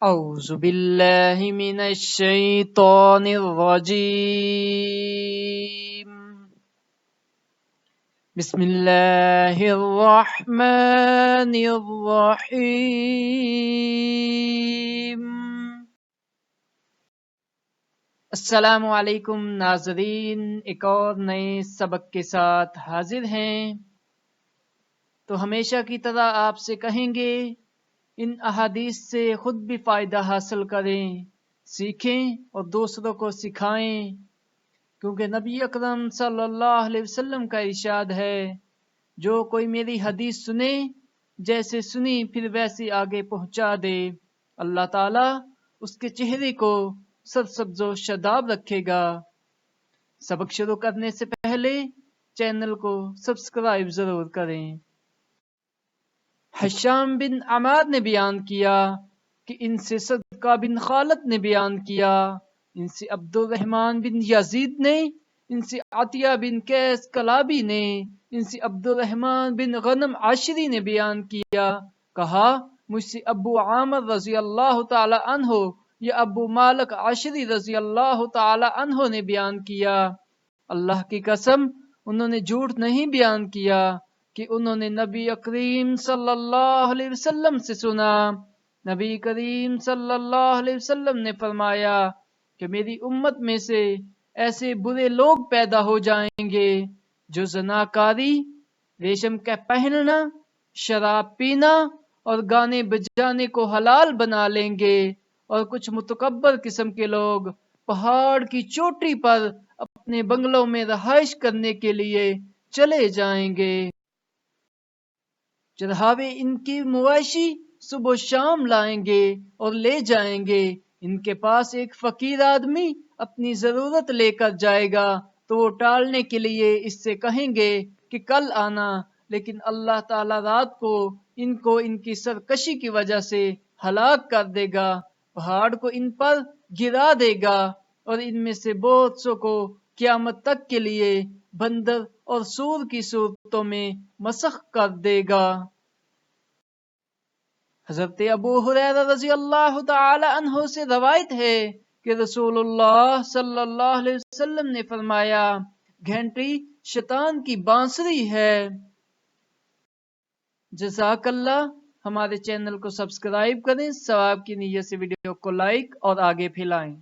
أعوذ بالله من الشيطان الرجيم بسم الله الرحمن الرحيم السلام علیکم ناظرین، ایک اور نئے سبق کے ساتھ حاضر ہیں۔ تو ہمیشہ کی طرح آپ سے کہیں گے ان احادیث سے خود بھی فائدہ حاصل کریں، سیکھیں اور دوسروں کو سکھائیں، کیونکہ نبی اکرم صلی اللہ علیہ وسلم کا ارشاد ہے، جو کوئی میری حدیث سنے، جیسے سنی پھر ویسے آگے پہنچا دے، اللہ تعالیٰ اس کے چہرے کو سرسبز و شاداب رکھے گا۔ سبق شروع کرنے سے پہلے چینل کو سبسکرائب ضرور کریں۔ حشام بن عمار نے بیان کیا کہ ان سے صدقہ بن خالد نے بیان کیا، ان سے عبد الرحمن بن یزید نے، ان سے عطیہ بن قیس کلابی نے، ان سے عبد الرحمن بن غنم عاشری نے بیان کیا، کہا مجھ سے ابو عامر رضی اللہ تعالی عنہ یا ابو مالک عاشری رضی اللہ تعالی عنہ نے بیان کیا، اللہ کی قسم انہوں نے جھوٹ نہیں بیان کیا کہ انہوں نے نبی کریم صلی اللہ علیہ وسلم سے سنا۔ نبی کریم صلی اللہ علیہ وسلم نے فرمایا کہ میری امت میں سے ایسے برے لوگ پیدا ہو جائیں گے جو زناکاری، ریشم کا پہننا، شراب پینا اور گانے بجانے کو حلال بنا لیں گے، اور کچھ متکبر قسم کے لوگ پہاڑ کی چوٹی پر اپنے بنگلوں میں رہائش کرنے کے لیے چلے جائیں گے۔ چرہاوے ان کی مواشی صبح و شام لائیں گے اور لے جائیں گے۔ ان کے پاس ایک فقیر آدمی اپنی ضرورت لے کر جائے گا تو وہ ٹالنے کے لیے اس سے کہیں گے کہ کل آنا، لیکن اللہ تعالی رات کو ان کی سرکشی کی وجہ سے ہلاک کر دے گا، پہاڑ کو ان پر گرا دے گا اور ان میں سے بہت سو کو قیامت تک کے لیے بندر اور سور کی صورتوں میں مسخ کر دے گا۔ حضرت ابو ہریرہ رضی اللہ تعالی عنہ سے روایت ہے کہ رسول اللہ صلی اللہ علیہ وسلم نے فرمایا، گھنٹی شیطان کی بانسری ہے۔ جزاک اللہ۔ ہمارے چینل کو سبسکرائب کریں، ثواب کی نیت سے ویڈیو کو لائک اور آگے پھیلائیں۔